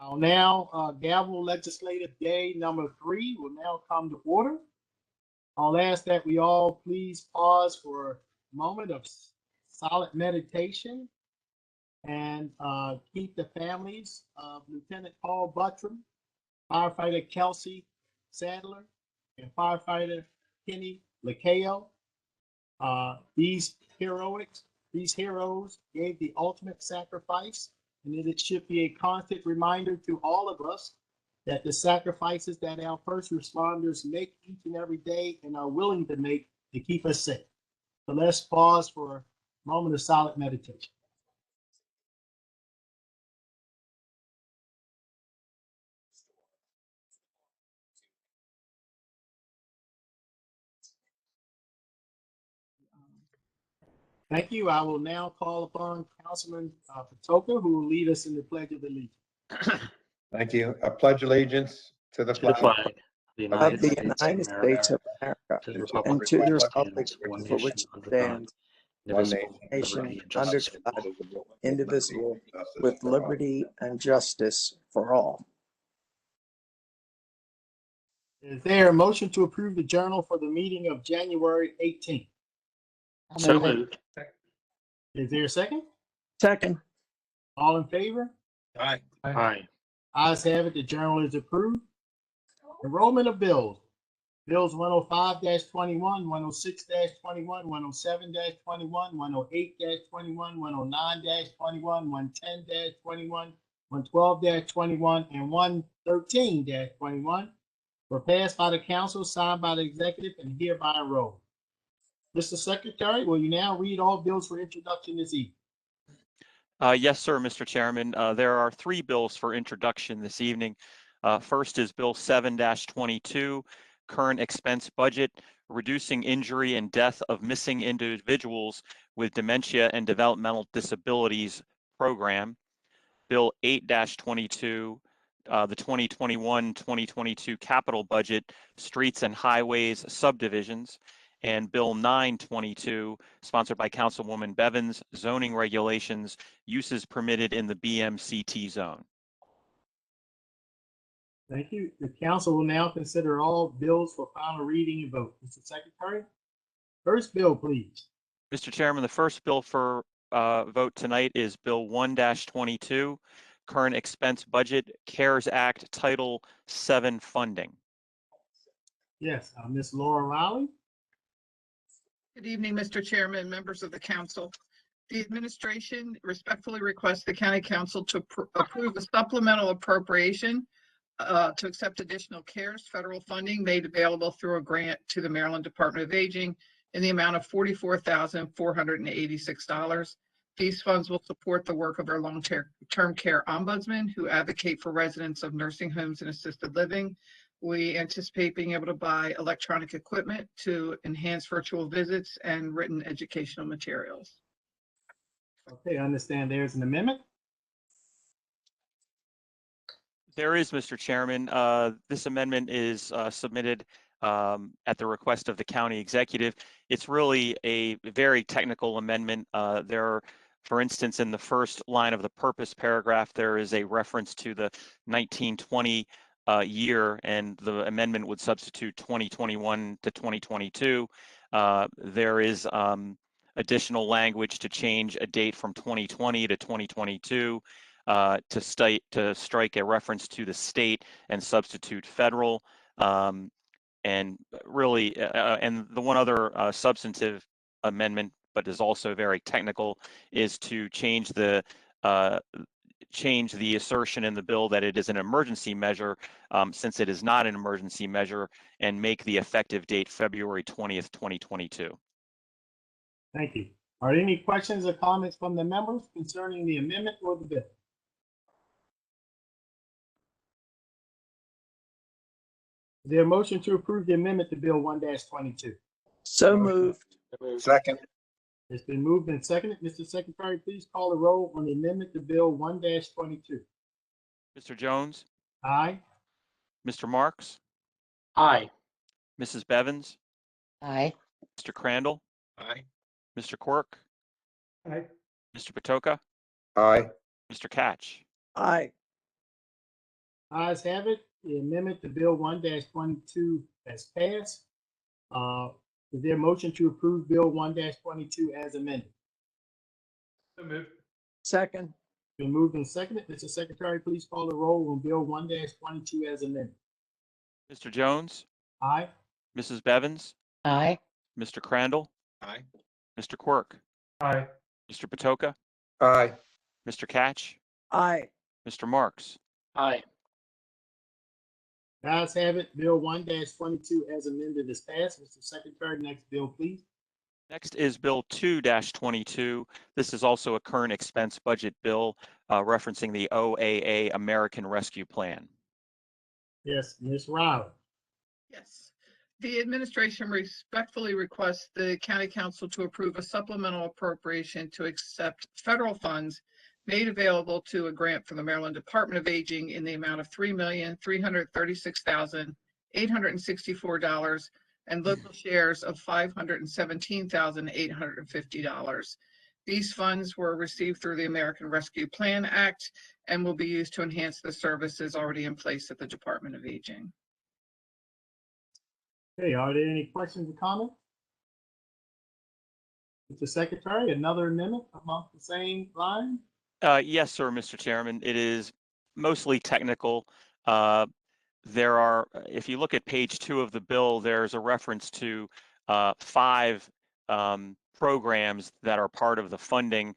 I'll now gavel legislative day number 3 will now come to order. I'll ask that we all please pause for a moment of solid meditation and keep the families of Lieutenant Paul Buttram, firefighter Kelsey Sadler, and firefighter Kenny Lakeo. These heroes gave the ultimate sacrifice, and it should be a constant reminder to all of us that the sacrifices that our first responders make each and every day and are willing to make to keep us safe. So let's pause for a moment of silent meditation. Thank you. I will now call upon Councilman Patoka, who will lead us in the Pledge of Allegiance. Thank you. I pledge allegiance to the flag of the United States of America, to the and republic to the for republic one for which nation it under God, stands, indivisible, nation liberty and under justice for God, all. indivisible, with liberty and justice for all. Is there a motion to approve the journal for the meeting of January 18th? So moved. Is there a second? Second. All in favor? Aye. Aye. Ayes have it. The journal is approved. Enrollment of bills. Bills 105-21, 106-21, 107-21, 108-21, 109-21, 110-21, 112-21, and 113-21 were passed by the council, signed by the executive, and hereby enrolled. Mr. Secretary, will you now read all bills for introduction this evening? Yes, sir, Mr. Chairman. There are 3 bills for introduction this evening. First is Bill 7-22, Current Expense Budget, Reducing Injury and Death of Missing Individuals with Dementia and Developmental Disabilities Program. Bill 8-22, the 2021-2022 Capital Budget, Streets and Highways Subdivisions. And Bill 9-22, sponsored by Councilwoman Bevins, Zoning Regulations, Uses Permitted in the BMCT Zone. Thank you. The council will now consider all bills for final reading and vote. Mr. Secretary, first bill, please. Mr. Chairman, the first bill for vote tonight is Bill 1-22, Current Expense Budget, CARES Act Title VII Funding. Yes, Ms. Laura Rowley. Good evening, Mr. Chairman, members of the council. The administration respectfully requests the county council to approve a supplemental appropriation to accept additional CARES federal funding made available through a grant to the Maryland Department of Aging in the amount of $44,486. These funds will support the work of our long-term care ombudsman who advocate for residents of nursing homes and assisted living. We anticipate being able to buy electronic equipment to enhance virtual visits and written educational materials. Okay, I understand there's an amendment. There is, Mr. Chairman. This amendment is submitted at the request of the county executive. It's really a very technical amendment. For instance, in the first line of the purpose paragraph, there is a reference to the 1920 year, and the amendment would substitute 2021 to 2022. There is additional language to change a date from 2020 to 2022 to strike a reference to the state and substitute federal. And really, and the one other substantive amendment, but is also very technical, is to change the assertion in the bill that it is an emergency measure, since it is not an emergency measure, and make the effective date February 20th, 2022. Thank you. Are there any questions or comments from the members concerning the amendment or the bill? Is there a motion to approve the amendment to Bill 1-22? So moved. Second. It's been moved and seconded. Mr. Secretary, please call the roll on the amendment to Bill 1-22. Mr. Jones? Aye. Mr. Marks? Aye. Mrs. Bevins? Aye. Mr. Crandall? Aye. Mr. Quirk? Aye. Mr. Patoka? Aye. Mr. Catch? Aye. Ayes have it. The amendment to Bill 1-22 has passed. Is there a motion to approve Bill 1-22 as amended? Second. Been moved and seconded. Mr. Secretary, please call the roll on Bill 1-22 as amended. Mr. Jones, Aye. Mrs. Bevins, Aye. Mr. Crandall, Aye. Mr. Quirk, Aye. Mr. Patoka, Aye. Mr. Catch, Aye. Mr. Marks. Aye. The ayes have it. Bill 1-22 as amended is passed. Mr. Secretary, next bill, please. Next is Bill 2-22. This is also a current expense budget bill referencing the OAA American Rescue Plan. Yes, Ms. Riley. Yes. The administration respectfully requests the county council to approve a supplemental appropriation to accept federal funds made available to a grant from the Maryland Department of Aging in the amount of $3,336,864 and local shares of $517,850. These funds were received through the American Rescue Plan Act and will be used to enhance the services already in place at the Department of Aging. Okay, are there any questions or comments? Mr. Secretary, another amendment along the same line? Yes, sir, Mr. Chairman. It is mostly technical. There are, if you look at page 2 of the bill, there's a reference to 5 programs that are part of the funding.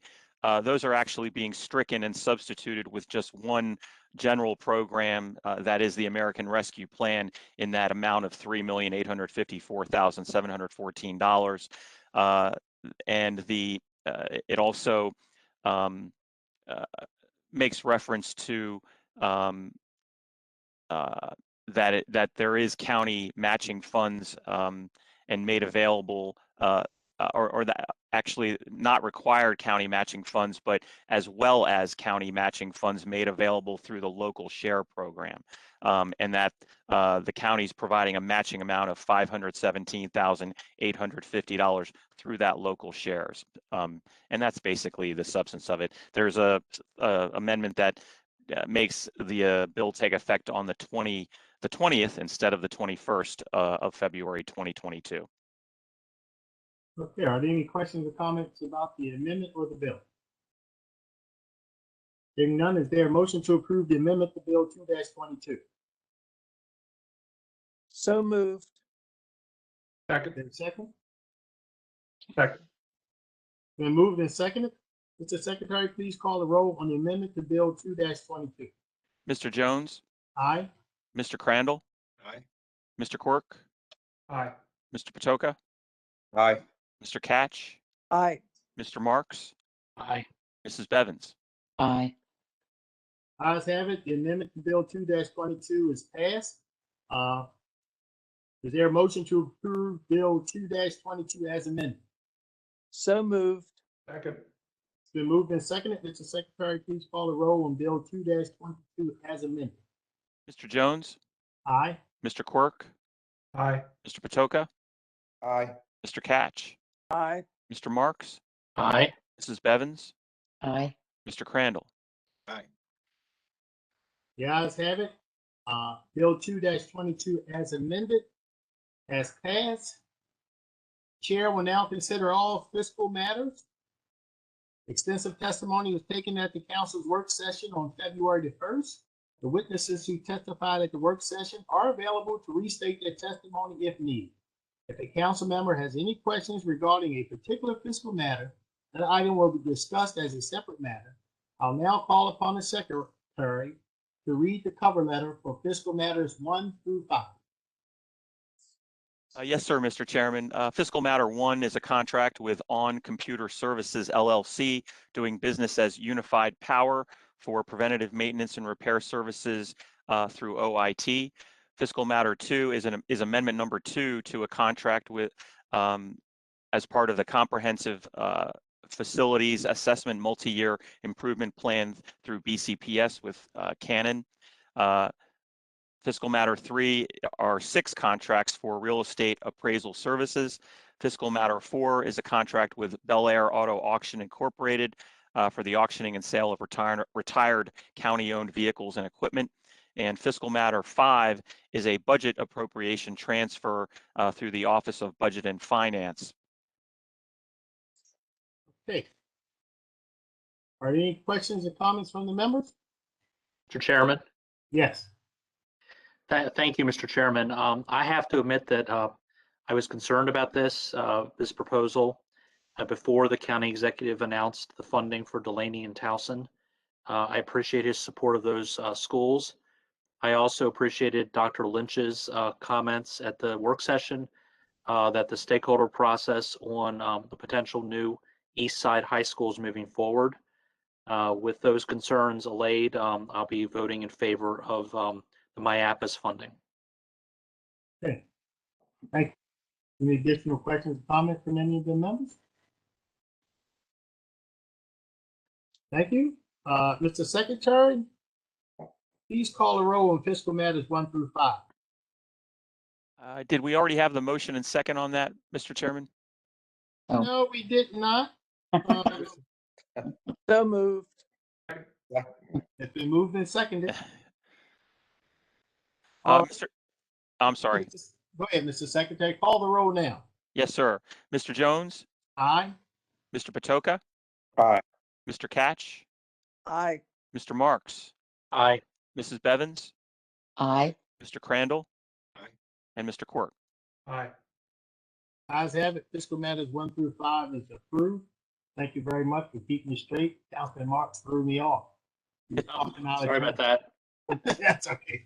Those are actually being stricken and substituted with just one general program, that is the American Rescue Plan, in that amount of $3,854,714. And it also makes reference to that there is county matching funds and made available, or that actually not required county matching funds, but as well as county matching funds made available through the local share program. And that the county is providing a matching amount of $517,850 through that local shares. And that's basically the substance of it. There's a amendment that makes the bill take effect on the 20th instead of the 21st of February 2022. Okay, are there any questions or comments about the amendment or the bill? Hearing none, is there a motion to approve the amendment to Bill 2-22? So moved. Is there a second? Second. Been moved and seconded. Mr. Secretary, please call the roll on the amendment to Bill 2-22. Mr. Jones, Aye. Mr. Crandall, Aye. Mr. Quirk, Aye. Mr. Patoka, Aye. Mr. Catch, Aye. Mr. Marks, Aye. Mrs. Bevins. Aye. Ayes have it. The amendment to Bill 2-22 is passed. Is there a motion to approve Bill 2-22 as amended? So moved. Second. It's been moved and seconded. Mr. Secretary, please call the roll on Bill 2-22 as amended. Mr. Jones, Aye. Mr. Quirk, Aye. Mr. Patoka, Aye. Mr. Catch, Aye. Mr. Marks, Aye. Mrs. Bevins, Aye. Mr. Crandall. Aye. The ayes have it. Bill 2-22 as amended has passed. Chair will now consider all fiscal matters. Extensive testimony was taken at the council's work session on February the 1st. The witnesses who testified at the work session are available to restate their testimony if needed. If a council member has any questions regarding a particular fiscal matter, that item will be discussed as a separate matter. I'll now call upon the secretary to read the cover letter for fiscal matters 1 through 5. Yes, sir, Mr. Chairman. Fiscal Matter 1 is a contract with On Computer Services LLC doing business as Unified Power for preventative maintenance and repair services through OIT. Fiscal Matter 2 is amendment number 2 to a contract with as part of the comprehensive facilities assessment multi-year improvement plan through BCPS with Canon. Fiscal Matter 3 are 6 contracts for real estate appraisal services. Fiscal Matter 4 is a contract with Bel Air Auto Auction Incorporated for the auctioning and sale of retired county-owned vehicles and equipment. And fiscal matter 5 is a budget appropriation transfer through the Office of Budget and Finance. Okay. Are there any questions or comments from the members? Mr. Chairman, Yes. thank you, Mr. Chairman. I have to admit that I was concerned about this proposal before the county executive announced the funding for Delaney and Towson. I appreciate his support of those schools. I also appreciated Dr. Lynch's comments at the work session that the stakeholder process on the potential new East Side high schools moving forward. With those concerns allayed, I'll be voting in favor of the MIAPAS funding. Okay. Thank you. Any additional questions or comments from any of the members? Thank you. Mr. Secretary, please call the roll on fiscal matters 1 through 5. Did we already have the motion and second on that, Mr. Chairman? Oh. No, we did not. So moved. It's been moved and seconded. All right. I'm sorry. Go ahead, Mr. Secretary. Call the roll now. Yes, sir. Mr. Jones, Aye. Mr. Patoka, Aye. Mr. Catch, Aye. Mr. Marks, Aye. Mrs. Bevins, Aye. Mr. Crandall, Aye. and Mr. Quirk. Aye. Ayes have it. Fiscal matters 1 through 5 is approved. Thank you very much for keeping me straight. Councilman Marks threw me off. Sorry about that. That's okay.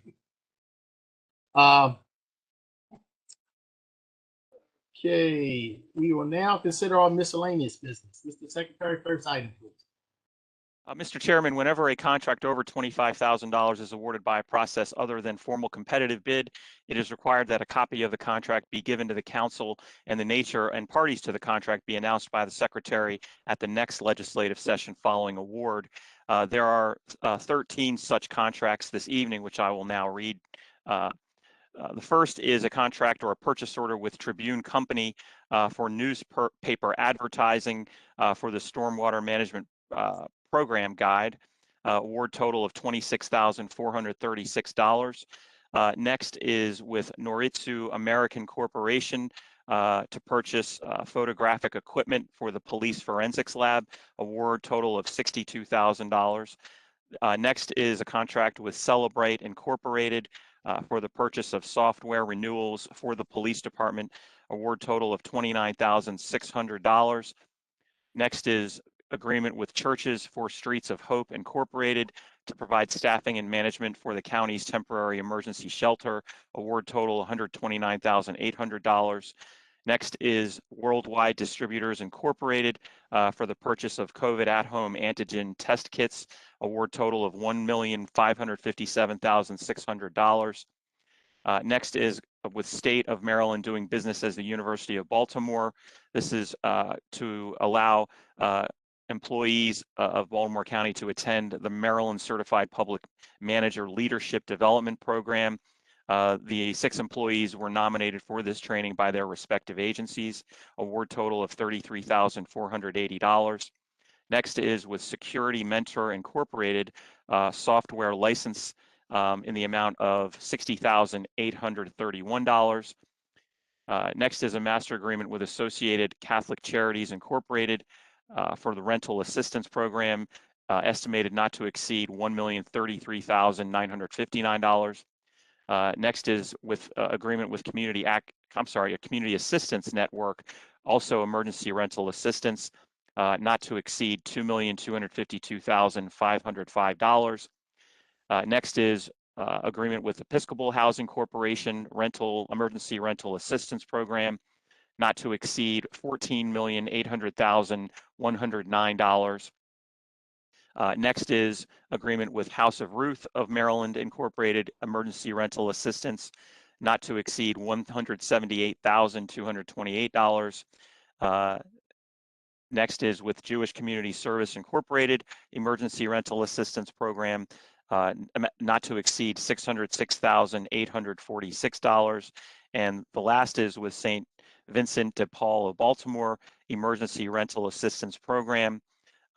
Okay, we will now consider our miscellaneous business. Mr. Secretary, first item, please. Mr. Chairman, whenever a contract over $25,000 is awarded by a process other than formal competitive bid, it is required that a copy of the contract be given to the council and the nature and parties to the contract be announced by the secretary at the next legislative session following award. There are 13 such contracts this evening, which I will now read. The first is a contract or a purchase order with Tribune Company for newspaper advertising for the stormwater management program guide, award total of $26,436. Next is with Noritsu American Corporation to purchase photographic equipment for the police forensics lab, award total of $62,000. Next is a contract with Celebrate Incorporated for the purchase of software renewals for the police department, award total of $29,600. Next is agreement with Churches for Streets of Hope Incorporated to provide staffing and management for the county's temporary emergency shelter, award total $129,800. Next is Worldwide Distributors Incorporated for the purchase of COVID at-home antigen test kits, award total of $1,557,600. Next is with State of Maryland doing business as the University of Baltimore. This is to allow employees of Baltimore County to attend the Maryland Certified Public Manager Leadership Development Program. The 6 employees were nominated for this training by their respective agencies, award total of $33,480. Next is with Security Mentor Incorporated, software license in the amount of $60,831. Next is a master agreement with Associated Catholic Charities Incorporated for the rental assistance program, estimated not to exceed $1,033,959. Next is with agreement with a community assistance network, also emergency rental assistance, not to exceed $2,252,505. Next is agreement with Episcopal Housing Corporation emergency rental assistance program, not to exceed $14,800,109. Next is agreement with House of Ruth of Maryland Incorporated emergency rental assistance, not to exceed $178,228. Next is with Jewish Community Service Incorporated emergency rental assistance program, not to exceed $606,846. And the last is with St. Vincent de Paul of Baltimore emergency rental assistance program,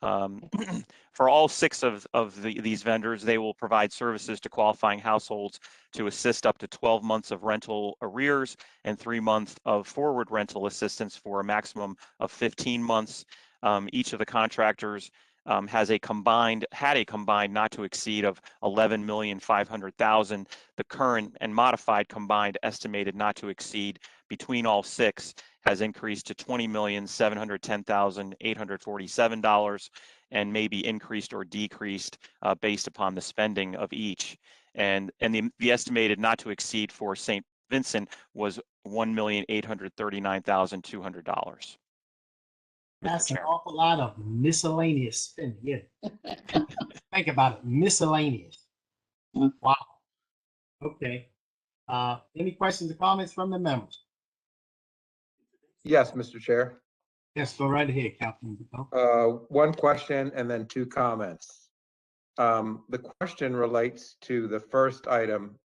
For all 6 of these vendors, they will provide services to qualifying households to assist up to 12 months of rental arrears and 3 months of forward rental assistance for a maximum of 15 months. Each of the contractors had a combined not to exceed of $11,500,000. The current and modified combined estimated not to exceed between all 6 has increased to $20,710,847 and may be increased or decreased based upon the spending of each. And the estimated not to exceed for St. Vincent was $1,839,200. That's an awful lot of miscellaneous spending. Yeah. Think about it, miscellaneous. Wow. Okay. Any questions or comments from the members? Yes, Mr. Chair. Yes, go right ahead, Councilman Patel. One question and then 2 comments. The question relates to the first item,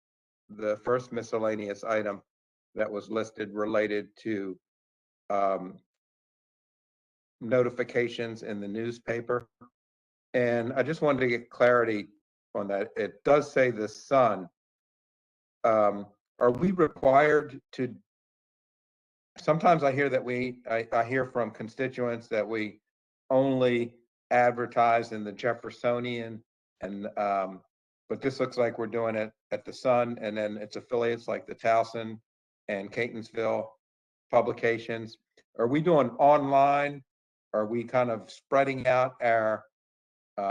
the first miscellaneous item that was listed related to notifications in the newspaper. And I just wanted to get clarity on that. It does say the Sun. Are we required to? Sometimes I hear that I hear from constituents that we only advertise in the Jeffersonian, and but this looks like we're doing it at the Sun, and then its affiliates like the Towson and Catonsville publications. Are we doing online? Are we kind of spreading out our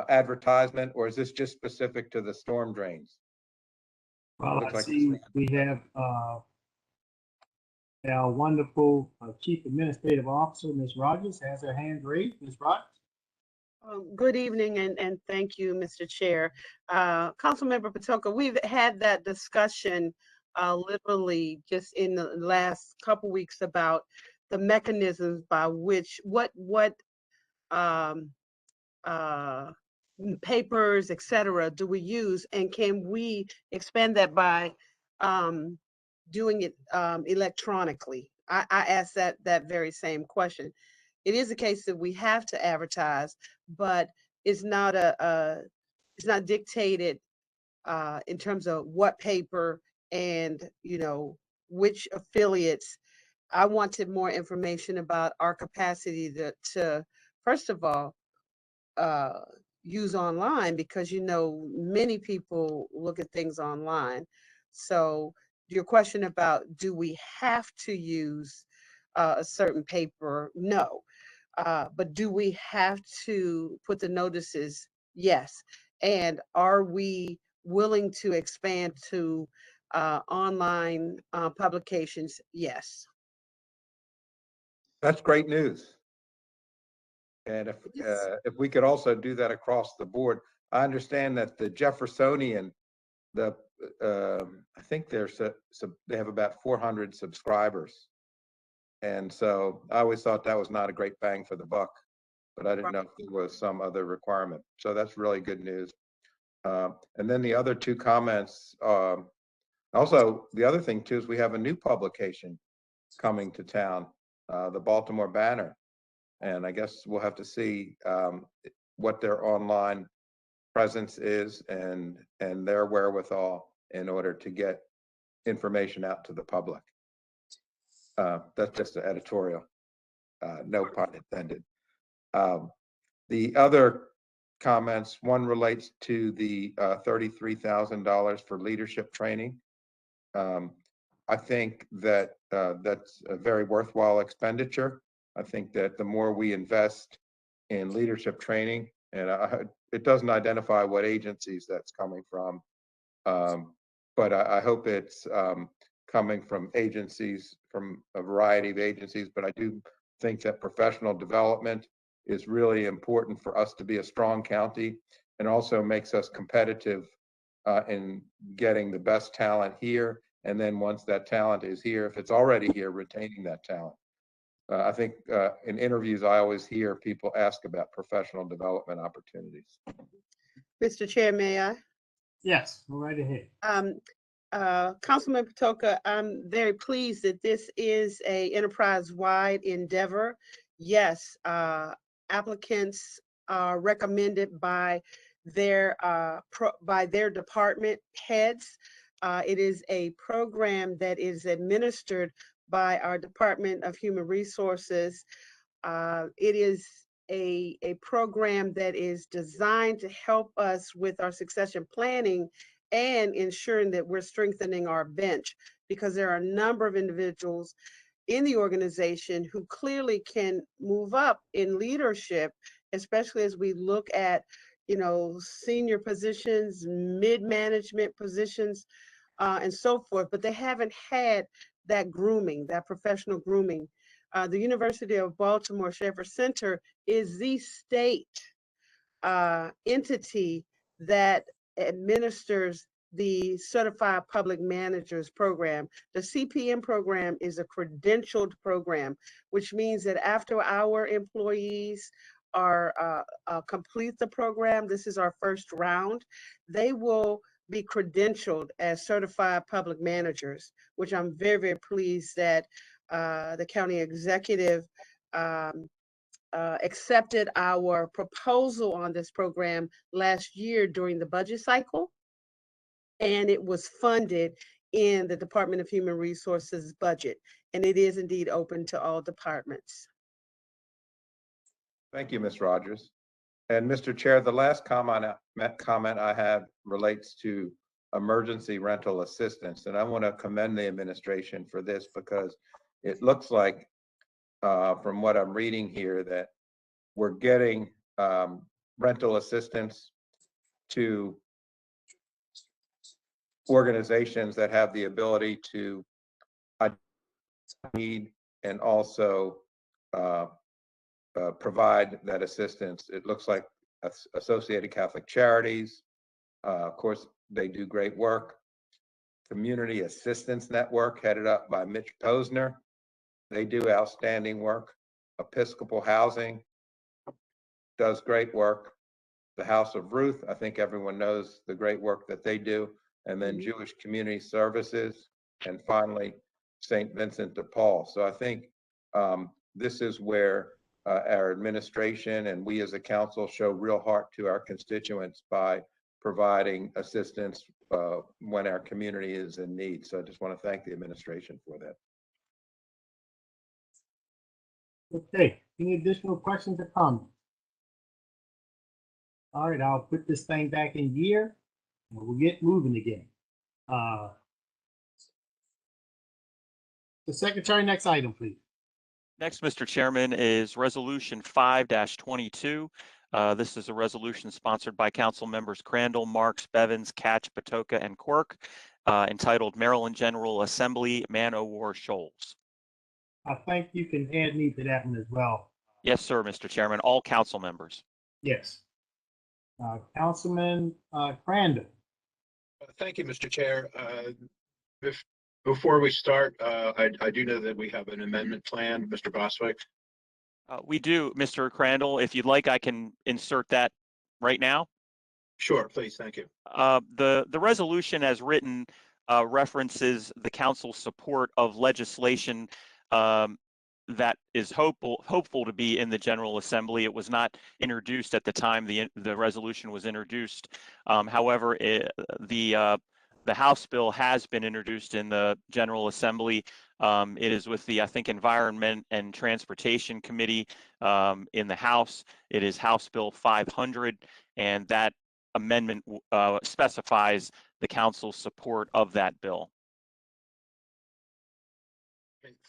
advertisement, or is this just specific to the storm drains? Well, Looks I like see we have our wonderful Chief Administrative Officer, Ms. Rogers, has her hand raised. Ms. Rogers? Good evening and thank you, Mr. Chair. Councilmember Patoka, we've had that discussion literally just in the last couple weeks about the mechanisms by which what papers, et cetera, do we use, and can we expand that by doing it electronically? I asked that very same question. It is a case that we have to advertise, but it's not it's not dictated in terms of what paper and which affiliates. I wanted more information about our capacity to first of all use online, because many people look at things online. So your question about do we have to use a certain paper? No. But do we have to put the notices? Yes. And are we willing to expand to online publications? Yes. That's great news. And if we could also do that across the board. I understand that the Jeffersonian, I think they have about 400 subscribers. And so I always thought that was not a great bang for the buck, but I didn't know if there was some other requirement. So that's really good news. And then the other 2 comments, also the other thing too is we have a new publication coming to town, the Baltimore Banner. And I guess we'll have to see what their online presence is and their wherewithal in order to get information out to the public. That's just an editorial, no pun intended. The other comments, one relates to the $33,000 for leadership training. I think that that's a very worthwhile expenditure. I think that the more we invest in leadership training, and it doesn't identify what agencies that's coming from, but I hope it's coming from agencies, from a variety of agencies, but I do think that professional development is really important for us to be a strong county, and also makes us competitive in getting the best talent here. And then once that talent is here, if it's already here, retaining that talent. I think in interviews, I always hear people ask about professional development opportunities. Mr. Chair, may I? Yes, go right ahead. Councilman Patoka, I'm very pleased that this is a enterprise-wide endeavor. Yes, applicants recommended by their department heads. It is a program that is administered by our Department of Human Resources. It is a program that is designed to help us with our succession planning and ensuring that we're strengthening our bench, because there are a number of individuals in the organization who clearly can move up in leadership, especially as we look at, senior positions, mid-management positions, and so forth, but they haven't had that grooming, that professional grooming. The University of Baltimore Schaeffer Center is the state entity that administers the Certified Public Managers Program. The CPM program is a credentialed program, which means that after our employees complete the program, this is our first round, they will be credentialed as certified public managers, which I'm very, very pleased that the county executive accepted our proposal on this program last year during the budget cycle, and it was funded in the Department of Human Resources budget, and it is indeed open to all departments. Thank you, Ms. Rogers. And Mr. Chair, the last comment I have relates to emergency rental assistance. And I want to commend the administration for this, because it looks like, from what I'm reading here, that we're getting rental assistance to organizations that have the ability to need and also provide that assistance. It looks like Associated Catholic Charities, of course, they do great work. Community Assistance Network, headed up by Mitch Posner, they do outstanding work. Episcopal Housing does great work. The House of Ruth, I think everyone knows the great work that they do. And then Jewish Community Services, and finally, St. Vincent de Paul. So I think this is where our administration and we as a council show real heart to our constituents by providing assistance when our community is in need. So I just want to thank the administration for that. Okay, any additional questions or comments? All right, I'll put this thing back in gear and we'll get moving again. The secretary, next item, please. Next, Mr. Chairman, is Resolution 5-22. This is a resolution sponsored by Council members Crandall, Marks, Bevins, Catch, Patoka, and Quirk, entitled Maryland General Assembly Man-O-War Shoals. I think you can add me to that one as well. Yes, sir, Mr. Chairman. All council members. Yes. Councilman Crandall. Thank you, Mr. Chair. Before we start, I do know that we have an amendment plan, Mr. Boswick. We do, Mr. Crandall. If you'd like, I can insert that right now. Sure, please. Thank you. The resolution as written references the council's support of legislation that is hopeful to be in the General Assembly. It was not introduced at the time the resolution was introduced. However, the House bill has been introduced in the General Assembly. It is with the, I think, Environment and Transportation Committee in the House. It is House Bill 500, and that amendment specifies the council's support of that bill.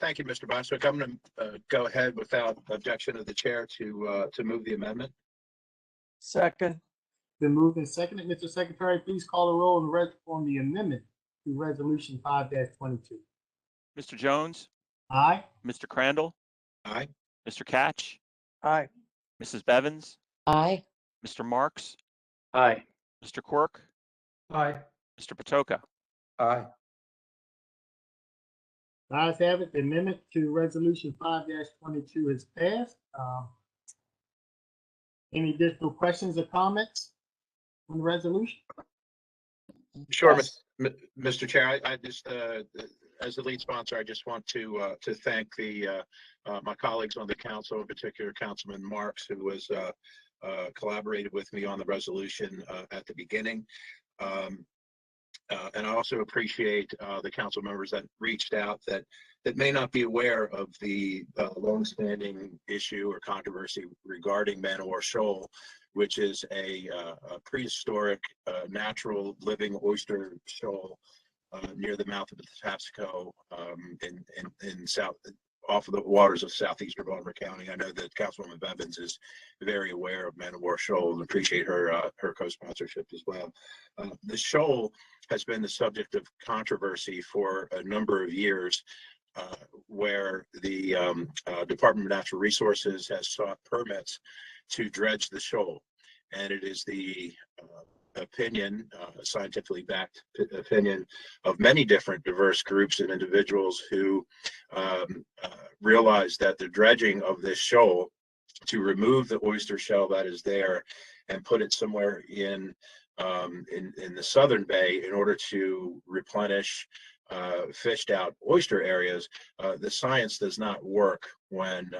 Thank you, Mr. Boswick. I'm going to go ahead without objection of the chair to move the amendment. Second. Been moved and seconded. Mr. Secretary, please call the roll on the amendment to Resolution 5-22. Mr. Jones? Aye. Mr. Crandall? Aye. Mr. Catch? Aye. Mrs. Bevins? Aye. Mr. Marks? Aye. Mr. Quirk? Aye. Mr. Patoka? Aye. Ayes have it. The amendment to Resolution 5-22 has passed. Any additional questions or comments on the resolution? Sure, Mr. Chair. I just, as the lead sponsor, I just want to thank my colleagues on the council, in particular Councilman Marks, who was collaborated with me on the resolution at the beginning. And I also appreciate the council members that reached out that may not be aware of the longstanding issue or controversy regarding Man o' War Shoal, which is a prehistoric natural living oyster shoal near the mouth of the Patapsco in south, off of the waters of southeastern Baltimore County. I know that Councilwoman Bevins is very aware of Man o' War Shoal and appreciate her co-sponsorship as well. The shoal has been the subject of controversy for a number of years, where the Department of Natural Resources has sought permits to dredge the shoal, and it is the opinion, scientifically backed opinion of many different diverse groups and individuals who realize that the dredging of this shoal to remove the oyster shell that is there and put it somewhere in the southern bay in order to replenish fished out oyster areas, the science does not work when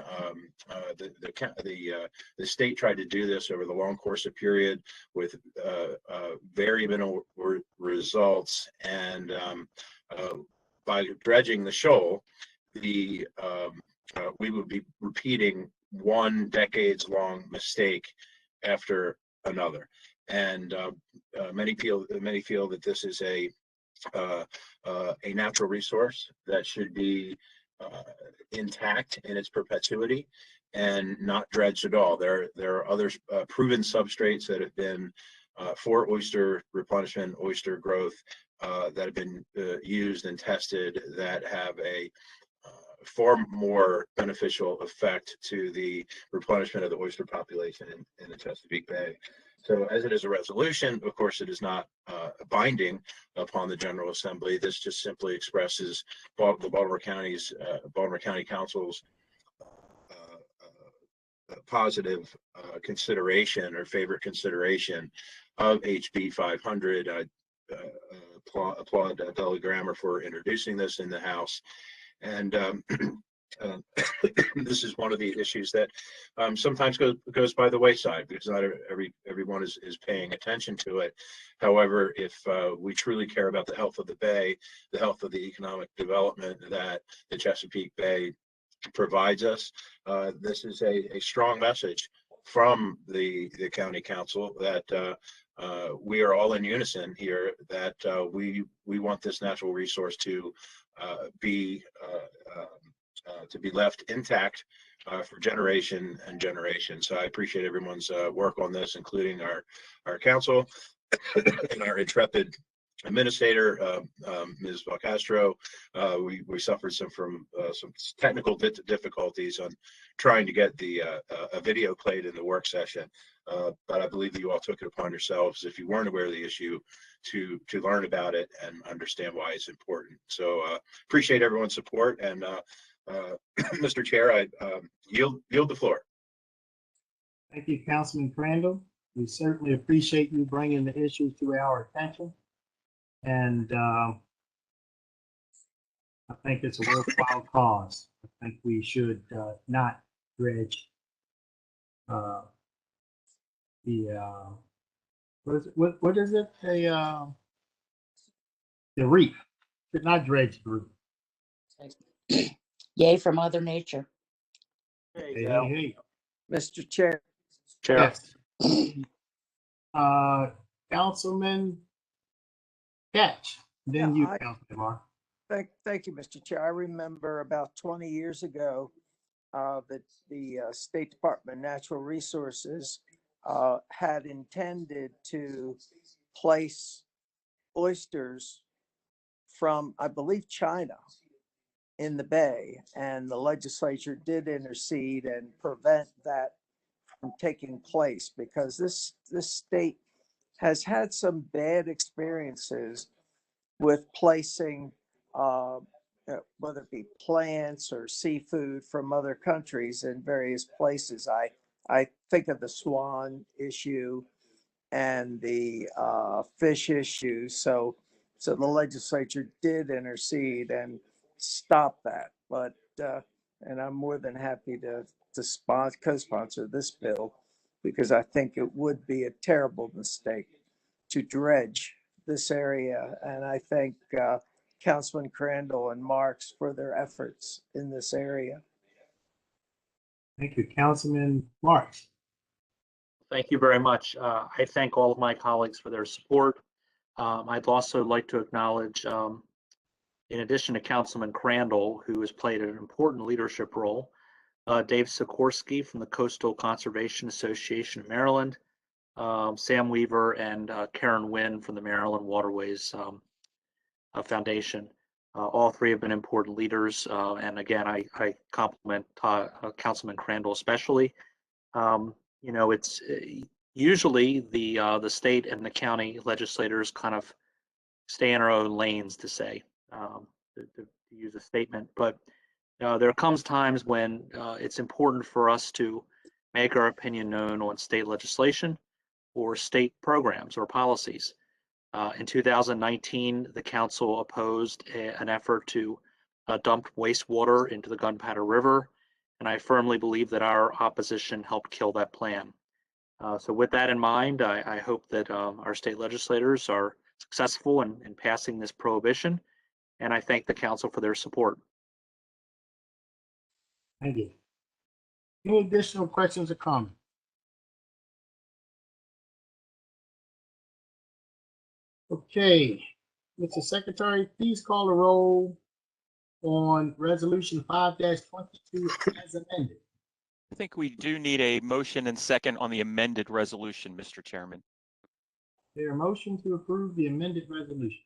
the state tried to do this over the long course of period with very minimal results. And by dredging the shoal, we would be repeating one decades long mistake after another. And many feel that this is a natural resource that should be intact in its perpetuity and not dredged at all. There are other proven substrates that have been for oyster replenishment, oyster growth, that have been used and tested that have a far more beneficial effect to the replenishment of the oyster population in the Chesapeake Bay. So as it is a resolution, of course, it is not binding upon the General Assembly. This just simply expresses the Baltimore County Council's positive consideration or favorite consideration of HB 500. I applaud Della Grammer for introducing this in the House. And this is one of the issues that sometimes goes by the wayside because not everyone is paying attention to it. However, if we truly care about the health of the Bay, the health of the economic development that the Chesapeake Bay provides us, this is a strong message from the County Council that we are all in unison here, that we want this natural resource to be left intact for generation and generation. So I appreciate everyone's work on this, including our council and our intrepid administrator, Ms. Valcastro. We suffered some technical difficulties on trying to get a video played in the work session, but I believe that you all took it upon yourselves, if you weren't aware of the issue, to learn about it and understand why it's important. So appreciate everyone's support, and Mr. Chair, I yield the floor. Thank you, Councilman Crandall. We certainly appreciate you bringing the issue to our attention. And I think it's a worthwhile cause. I think we should not dredge what is it? The reef. Should not dredge the reef. Yay for Mother Nature. Hey. Mr. Chair, Yes. Councilman Catch. Then you, Councilman Mark. thank you, Mr. Chair. I remember about 20 years ago that the State Department of Natural Resources had intended to place oysters from, I believe, China in the Bay, and the legislature did intercede and prevent that from taking place, because this state has had some bad experiences with placing whether it be plants or seafood from other countries in various places. I think of the swan issue and the fish issue. So the legislature did intercede and stop that. But and I'm more than happy to co-sponsor this bill because I think it would be a terrible mistake to dredge this area. And I thank Councilman Crandall and Marks for their efforts in this area. Thank you, Councilman Marks. Thank you very much. I thank all of my colleagues for their support. I'd also like to acknowledge, in addition to Councilman Crandall, who has played an important leadership role, Dave Sikorsky from the Coastal Conservation Association of Maryland, Sam Weaver, and Karen Wynn from the Maryland Waterways Foundation. All three have been important leaders. And again, I compliment Councilman Crandall especially. You know, it's usually the state and the county legislators kind of stay in our own lanes, to say, to use a statement. But there comes times when it's important for us to make our opinion known on state legislation or state programs or policies. In 2019, the council opposed an effort to dump wastewater into the Gunpowder River, and I firmly believe that our opposition helped kill that plan. So with that in mind, I hope that our state legislators are successful in passing this prohibition, and I thank the council for their support. Thank you. Any additional questions or comments? Okay, Mr. Secretary, please call the roll on Resolution 5-22 as amended. I think we do need a motion and second on the amended resolution, Mr. Chairman. There a motion to approve the amended resolution?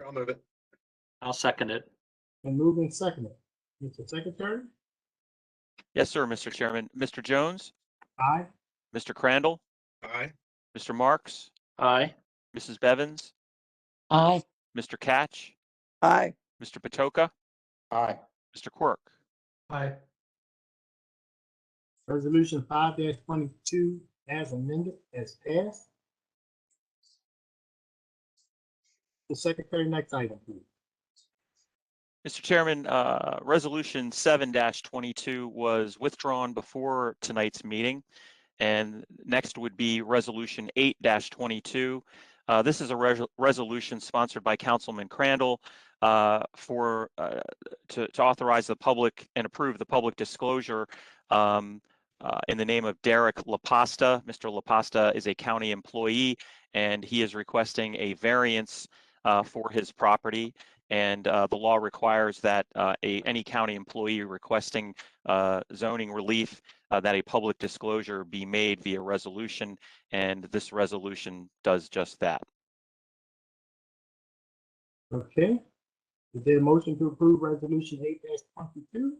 I'll move it. I'll second it. And moved and seconded. Mr. Secretary? Yes, sir, Mr. Chairman. Mr. Jones, Aye. Mr. Crandall, Aye. Mr. Marks, Aye. Mrs. Bevins, Aye. Mr. Catch, Aye. Mr. Patoka, Aye. Mr. Quirk. Aye. Resolution 5-22 as amended has passed. The Secretary, next item, please. Mr. Chairman, Resolution 7-22 was withdrawn before tonight's meeting. And next would be Resolution 8-22. This is a resolution sponsored by Councilman Crandall to authorize the public and approve the public disclosure in the name of Derek LaPasta. Mr. LaPasta is a county employee, and he is requesting a variance for his property. And the law requires that any county employee requesting zoning relief that a public disclosure be made via resolution, and this resolution does just that. Okay. Is there a motion to approve Resolution 8-22?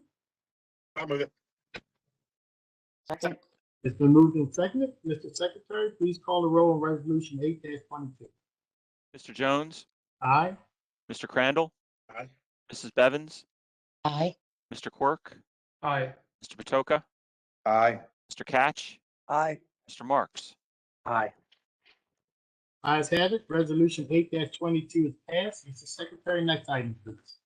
I'll move it. Second. It's been moved and seconded. Mr. Secretary, please call the roll on Resolution 8-22. Mr. Jones, Aye. Mr. Crandall, Aye. Mrs. Bevins, Aye. Mr. Quirk, Aye. Mr. Patoka, Aye. Mr. Catch, Aye. Mr. Marks. Aye. Ayes have it. Resolution 8-22 is passed. Mr. Secretary, next item, please.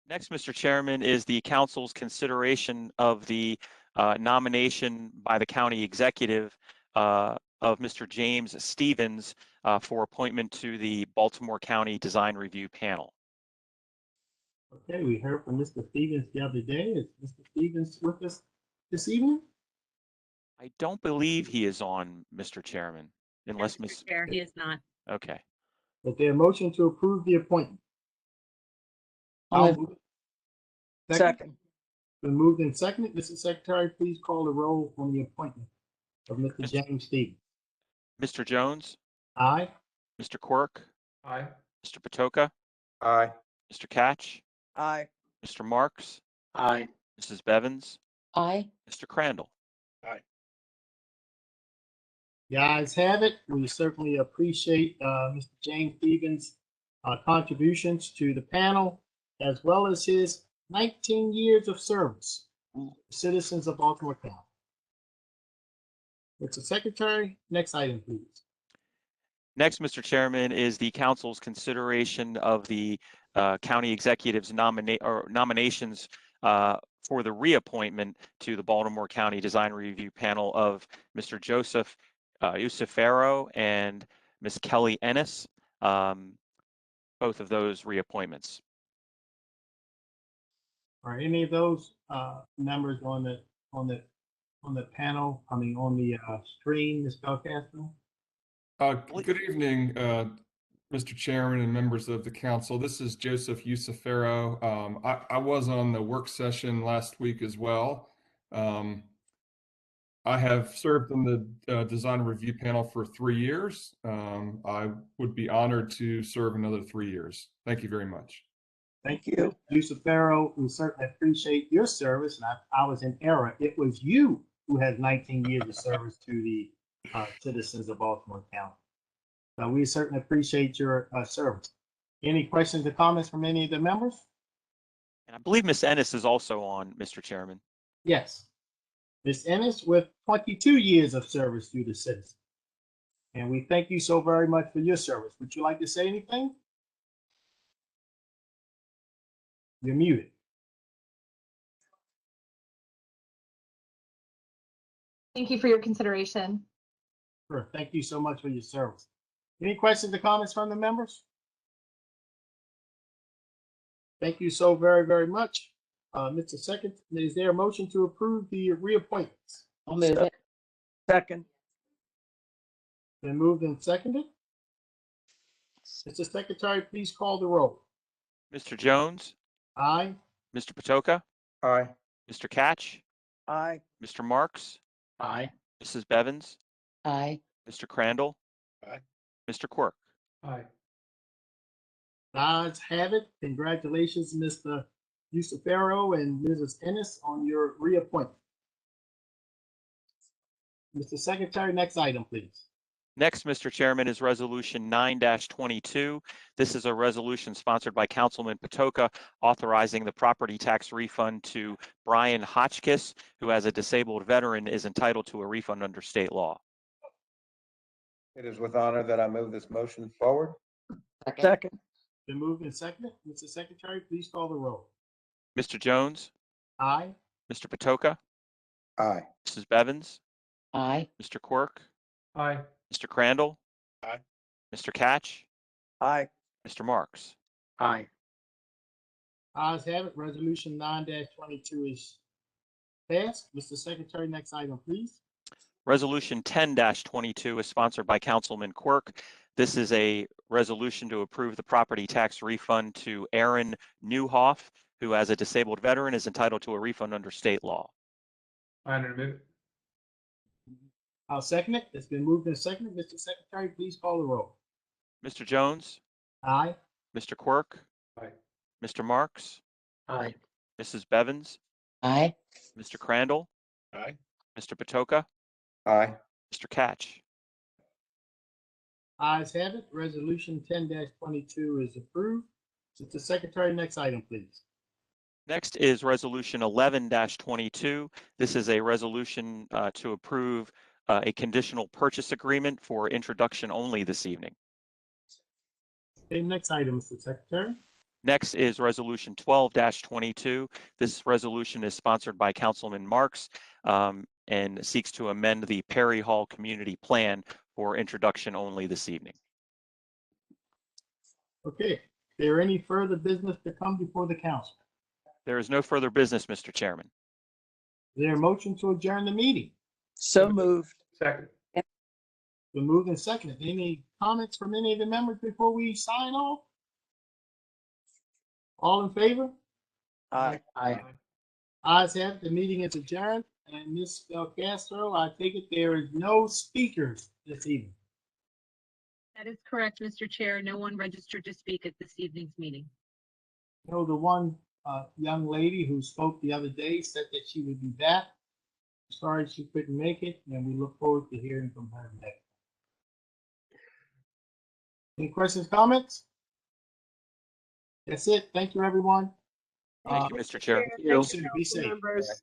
Next, Mr. Chairman, is the council's consideration of the nomination by the county executive of Mr. James Stevens for appointment to the Baltimore County Design Review Panel. Okay, we heard from Mr. Stevens the other day. Is Mr. Stevens with us this evening? I don't believe he is on, Mr. Chairman, unless Mr. Ms. Chair, he is not. Okay. Is there a motion to approve the appointment? I'll move it. Second. Been moved and seconded. Mr. Secretary, please call the roll on the appointment of Mr. James Stevens. Mr. Jones, Aye. Mr. Quirk, Aye. Mr. Patoka, Aye. Mr. Catch, Aye. Mr. Marks, Aye. Mrs. Bevins, Aye. Mr. Crandall. The ayes have it. We certainly appreciate Mr. James Stevens' contributions to the panel, as well as his 19 years of service to citizens of Baltimore County. Mr. Secretary, next item, please. Next, Mr. Chairman, is the council's consideration of the county executive's nominations for the reappointment to the Baltimore County Design Review Panel of Mr. Joseph Usifero and Ms. Kelly Ennis, both of those reappointments. Are any of those members on the panel, I mean, on the stream, Ms. Belcastro? Good evening, Mr. Chairman and members of the council. This is Joseph Usifero. I was on the work session last week as well. I have served on the design review panel for 3 years. I would be honored to serve another 3 years. Thank you very much. Thank you. Lucifero, we certainly appreciate your service, and I was in error. It was you who has 19 years of service to the citizens of Baltimore County. So we certainly appreciate your service. Any questions or comments from any of the members? And I believe Ms. Ennis is also on, Mr. Chairman. Yes. Ms. Ennis with 22 years of service to the citizens. And we thank you so very much for your service. Would you like to say anything? You're muted. Thank you for your consideration. Sure. Thank you so much for your service. Any questions or comments from the members? Thank you so very, very much. Mr. Secretary, is there a motion to approve the reappointments? I'll move it. Second. Been moved and seconded. Mr. Secretary, please call the roll. Mr. Jones, Aye. Mr. Patoka, Aye. Mr. Catch, Aye. Mr. Marks, Aye. Mrs. Bevins, Aye. Mr. Crandall, Aye. Mr. Quirk. Aye. Ayes have it. Congratulations, Mr. Usifero and Mrs. Ennis on your reappointment. Mr. Secretary, next item, please. Next, Mr. Chairman, is Resolution 9-22. This is a resolution sponsored by Councilman Patoka authorizing the property tax refund to Brian Hotchkiss, who as a disabled veteran is entitled to a refund under state law. It is with honor that I move this motion forward. Second. Been moved and seconded. Mr. Secretary, please call the roll. Mr. Jones, Aye. Mr. Patoka, Aye. Mrs. Bevins, Aye. Mr. Quirk, Aye. Mr. Crandall, Aye. Mr. Catch, Aye. Mr. Marks. Aye. Ayes have it. Resolution 9-22 is passed. Mr. Secretary, next item, please. Resolution 10-22 is sponsored by Councilman Quirk. This is a resolution to approve the property tax refund to Aaron Newhoff, who as a disabled veteran is entitled to a refund under state law. I move it. I'll second it. It's been moved and seconded. Mr. Secretary, please call the roll. Mr. Jones, Aye. Mr. Quirk, Aye. Mr. Marks, Aye. Mrs. Bevins, Aye. Mr. Crandall, Aye. Mr. Patoka, Aye. Mr. Catch. Ayes have it. Resolution 10-22 is approved. Mr. Secretary, next item, please. Next is Resolution 11-22. This is a resolution to approve a conditional purchase agreement for introduction only this evening. Okay, next item, Mr. Secretary. Next is Resolution 12-22. This resolution is sponsored by Councilman Marks and seeks to amend the Perry Hall Community Plan for introduction only this evening. Okay, is there any further business to come before the council? There is no further business, Mr. Chairman. Is there a motion to adjourn the meeting? So moved. Second. Been moved and seconded. Any comments from any of the members before we sign off? All in favor? Aye. Aye. Ayes have it. The meeting is adjourned. And Ms. Belcastro, I take it there is no speakers this evening. That is correct, Mr. Chair. No one registered to speak at this evening's meeting. You know, the one young lady who spoke the other day said that she would be back. Sorry she couldn't make it, and we look forward to hearing from her next. Any questions, comments? That's it. Thank you, everyone. Thank you, Mr. Chair. Be safe. Members.